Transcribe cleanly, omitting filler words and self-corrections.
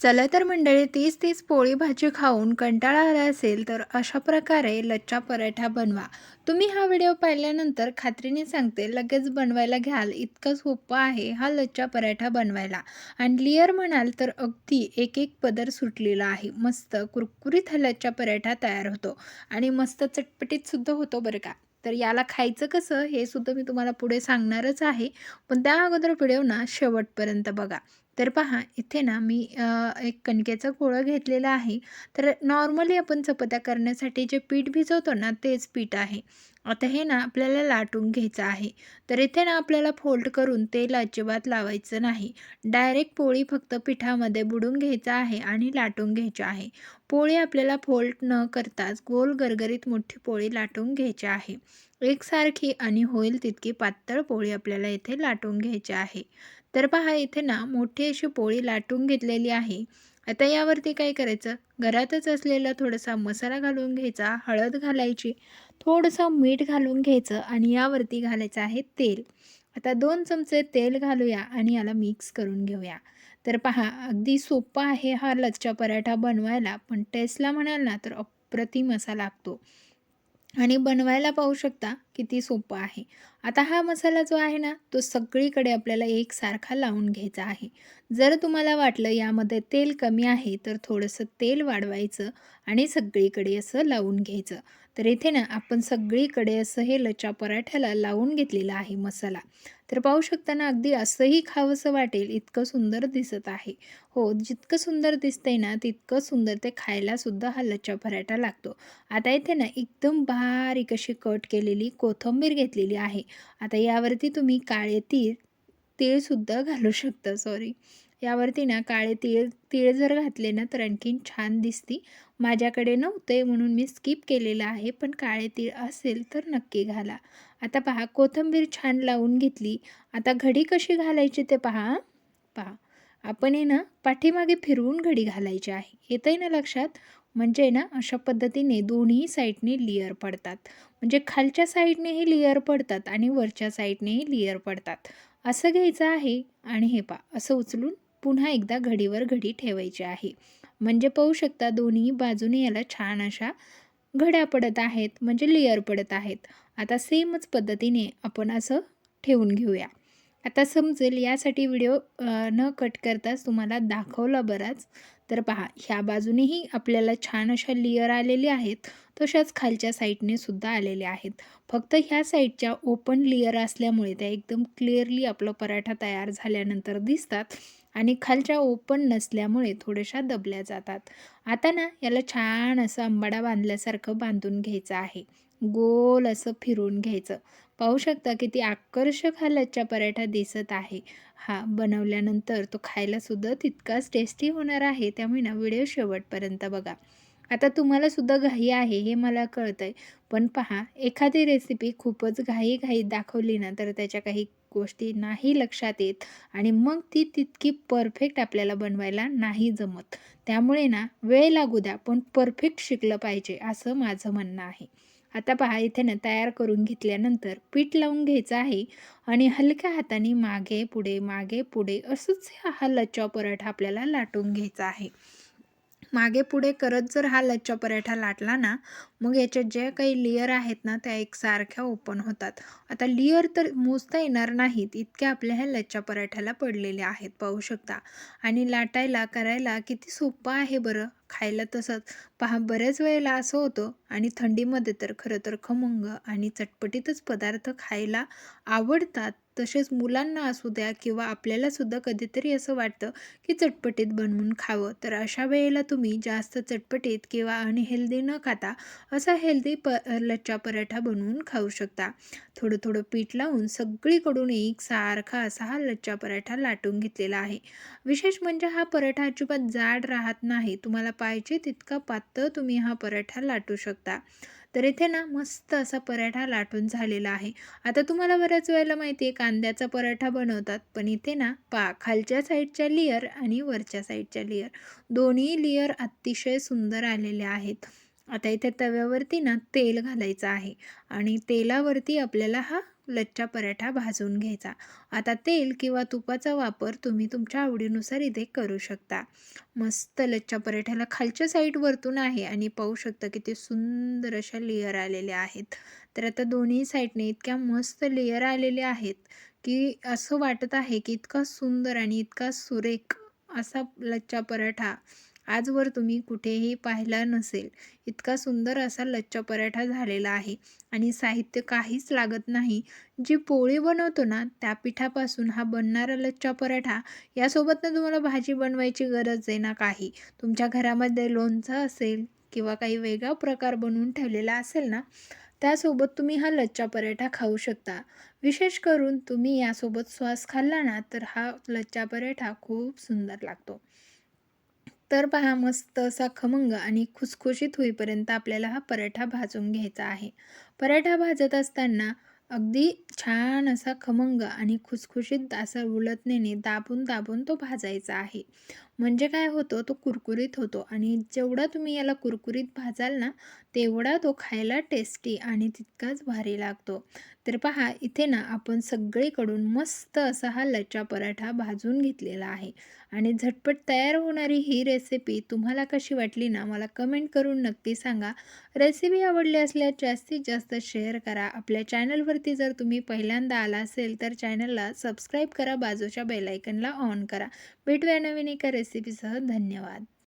चला तर मंडळी, तीच पोळी भाजी खाऊन कंटाळा आला असेल तर अशा प्रकारे लच्छा पराठा बनवा. तुम्ही हा व्हिडिओ पाहिल्यानंतर खात्रीने सांगते लगेच बनवायला घ्याल. इतकं सोपं आहे हा लच्छा पराठा बनवायला. आणि लेयर म्हणाल तर अगदी एक एक पदर सुटलेला आहे. मस्त कुरकुरीत हा लच्छा पराठा तयार होतो आणि मस्त चटपटीत सुद्धा होतो बरं का. तर याला खायचं कसं हे सुद्धा मी तुम्हाला पुढे सांगणारच आहे. पण त्या अगोदर व्हिडिओ ना शेवटपर्यंत बघा. तर पहा इथे ना मी एक कणकेचा गोळा घेतलेला आहे. तर नॉर्मली आपण चपात्या करण्यासाठी जे पीठ भिजवतो ना तेच पीठ आहे. आता हे ना आपल्याला लाटून घ्यायचं आहे. तर इथे ना आपल्याला फोल्ड करून तेल अजिबात लावायचं नाही. डायरेक्ट पोळी फक्त पिठामध्ये बुडवून घ्यायचं आहे आणि लाटून घ्यायची आहे. पोळी आपल्याला फोल्ड न करताच गोल गरगरीत मोठी पोळी लाटून घ्यायची आहे. एकसारखी आणि होईल तितकी पातळ पोळी आपल्याला इथे लाटून घ्यायची आहे. तर पहा इथे ना मोठी अशी पोळी लाटून घेतलेली आहे. आता यावरती काय करायचं, घरातच असलेला थोडासा मसाला घालून घ्यायचा, हळद घालायची, थोडंसं मीठ घालून घ्यायचं आणि यावरती घालायचं आहे तेल. आता 2 चमचे तेल घालूया आणि याला मिक्स करून घेऊया. तर पहा अगदी सोपा आहे हा लच्छा पराठा बनवायला, पण टेस्टला म्हणाल ना तर अप्रतिम असा लागतो. आणि बनवायला पाहू शकता किती सोपं आहे. आता हा मसाला जो आहे ना, तो सगळीकडे आपल्याला एकसारखा लावून घ्यायचा आहे. जर तुम्हाला वाटलं यामध्ये तेल कमी आहे, तर थोडंसं तेल वाढवायचं आणि सगळीकडे असं लावून घ्यायचं. तर इथे ना आपण सगळीकडे असं हे लच्छा पराठ्याला लावून घेतलेला आहे मसाला. तर पाहू शकता ना, अगदी असंही खावंसं वाटेल इतकं सुंदर दिसत आहे. हो, जितकं सुंदर दिसतंय ना, तितकं सुंदर ते खायलासुद्धा हा लच्छा पराठा लागतो. आता इथे ना एकदम बारीक अशी कट केलेली कोथिंबीर घेतलेली आहे. आता यावरती तुम्ही काळे तीळसुद्धा घालू शकता. सॉरी. यावरती ना काळे तीळ जर घातले ना तर आणखीन छान दिसती. माझ्याकडे नव्हते म्हणून मी स्किप केलेलं आहे. पण काळे तीळ असेल तर नक्की घाला. आता पहा कोथिंबीर छान लावून घेतली. आता घडी कशी घालायची ते पहा. पहा. आपण आहे ना पाठीमागे फिरवून घडी घालायची आहे. येतंय ना लक्षात? म्हणजे ना अशा पद्धतीने दोन्ही साईडने लेयर पडतात. म्हणजे खालच्या साईडनेही लेयर पडतात आणि वरच्या साईडनेही लेयर पडतात. असं घ्यायचं आहे आणि हे पहा असं उचलून पुन्हा एकदा घडीवर घडी ठेवायची आहे. म्हणजे पाहू शकता दोन्ही बाजूने याला छान अशा घड्या पडत आहेत म्हणजे लेयर पडत आहेत. आता सेमच पद्धतीने आपण असं ठेवून घेऊया. आता समजेल यासाठी व्हिडिओ न कट करताच तुम्हाला दाखवला बराच. तर पहा ह्या बाजूनेही आपल्याला छान अशा लेयर आलेल्या आहेत. तशाच खालच्या साईडने सुद्धा आलेल्या आहेत. फक्त ह्या साईडच्या ओपन लेयर असल्यामुळे त्या एकदम क्लिअरली आपला पराठा तयार झाल्यानंतर दिसतात आणि खालच्या ओपन नसल्यामुळे थोड्याशा दबल्या जातात. आता ना याला छान असं आंबाडा बांधल्यासारखं बांधून घ्यायचं आहे. गोल असं फिरवून घ्यायचं. पाहू शकता किती आकर्षक हा लच्छा पराठा दिसत आहे. हा बनवल्यानंतर तो खायलासुद्धा तितकाच टेस्टी होणार आहे. त्यामुळे ना व्हिडिओ शेवटपर्यंत बघा. आता तुम्हाला सुद्धा घाई आहे हे मला कळतंय. पण पहा एखादी रेसिपी खूपच घाईघाईत दाखवली ना तर त्याच्या काही गोष्टी नाही लक्षात येत आणि मग ती तितकी परफेक्ट आपल्याला बनवायला नाही जमत. त्यामुळे ना वेळ लागू द्या पण परफेक्ट शिकलं पाहिजे असं माझं म्हणणं आहे. आता पहा इथे ना तयार करून घेतल्यानंतर पीठ लावून घ्यायचं आहे आणि हलक्या हाताने मागे पुढे असंच हा लच्छा पराठा आपल्याला लाटून घ्यायचा आहे. मागे पुढे करत जर हा लच्छा पराठा लाटला ना, मग याच्यात ज्या काही लेयर आहेत ना, त्या एकसारख्या ओपन होतात. आता लेयर तर मोजता येणार नाहीत, इतक्या आपल्या ह्या लच्छा पराठ्याला पडलेल्या आहेत, पाहू शकता. आणि लाटायला, करायला किती सोपं आहे बरं. खायला तसंच. पहा बऱ्याच वेळेला असं होतं आणि थंडीमध्ये तर खरं तर खमंग आणि चटपटीतच पदार्थ खायला आवडतात. तसेच मुलांना असू द्या किंवा आपल्यालासुद्धा कधीतरी असं वाटतं की चटपटीत बनवून खावं. तर अशा वेळेला तुम्ही जास्त चटपटीत किंवा अनहेल्दी न खाता असा हेल्दी लच्छा पराठा बनवून खाऊ शकता. थोडं पीठ लावून सगळीकडून एकसारखा असा हा लच्छा पराठा लाटून घेतलेला आहे. विशेष म्हणजे हा पराठा अजिबात जाड राहत नाही. तुम्हाला पाहिजे तितका पातळ तुम्ही हा पराठा लाटू शकता. तर इथे ना मस्त असा पराठा लाटून झालेला आहे. आता तुम्हाला बऱ्याच वेळेला माहिती आहे कांद्याचा पराठा बनवतात. पण इथे ना खालच्या साईडच्या लेयर आणि वरच्या साईडच्या लेयर दोन्ही लेयर अतिशय सुंदर आलेल्या आहेत. आता इथे तव्यावरती ना तेल घालायचं आहे आणि तेलावरती आपल्याला हा लच्छा पराठा भाजून घ्यायचा. आता तेल किंवा तुपाचा वापर तुम्ही तुमच्या आवडीनुसार इथे करू शकता. मस्त लच्छा पराठ्याला खालच्या साईड वरतून आहे आणि पाहू शकता किती सुंदर अशा लेयर आलेल्या आहेत. तर आता दोन्ही साईडने इतक्या मस्त लेयर आलेल्या आहेत, की असं वाटत आहे की इतका सुंदर आणि इतका सुरेख असा लच्छा पराठा आजवर तुम्ही कुठेही पाहिला नसेल. इतका सुंदर असा लच्छा पराठा झालेला आहे आणि साहित्य काहीच लागत नाही. जी पोळी बनवतो ना, त्या पिठापासून हा बनणारा लच्छा पराठा, यासोबत ना तुम्हाला भाजी बनवायची गरज आहे ना काही. तुमच्या घरामध्ये लोणचं असेल किंवा काही वेगळा प्रकार बनवून ठेवलेला असेल ना, त्यासोबत तुम्ही हा लच्छा पराठा खाऊ शकता. विशेष करून तुम्ही यासोबत सॉस खाल्ला ना, तर हा लच्छा पराठा खूप सुंदर लागतो. तर पहा मस्त असा खमंग आणि खुसखुशीत होईपर्यंत आपल्याला हा पराठा भाजून घ्यायचा आहे. पराठा भाजत असताना अगदी छान असा खमंग आणि खुसखुशीत असा उलटण्याने दाबून-दाबून तो भाजायचा आहे. म्हणजे काय होतं तो कुरकुरीत होतो आणि जेवढा तुम्ही याला कुरकुरीत भाजाल ना, तेवढा तो खायला टेस्टी आणि तितकाच भारी लागतो. तर पहा इथे ना आपण सगळीकडून मस्त असा हा लच्छा पराठा भाजून घेतलेला आहे आणि झटपट तयार होणारी ही रेसिपी तुम्हाला कशी वाटली ना, मला कमेंट करून नक्की सांगा. रेसिपी आवडली असल्यास जास्तीत जास्त शेअर करा. आपल्या चॅनलवरती जर तुम्ही पहिल्यांदा आला असेल तर चॅनलला सबस्क्राईब करा, बाजूच्या बेल आयकनला ऑन करा. भेटूया नवीन एका रेसिपीसह. धन्यवाद.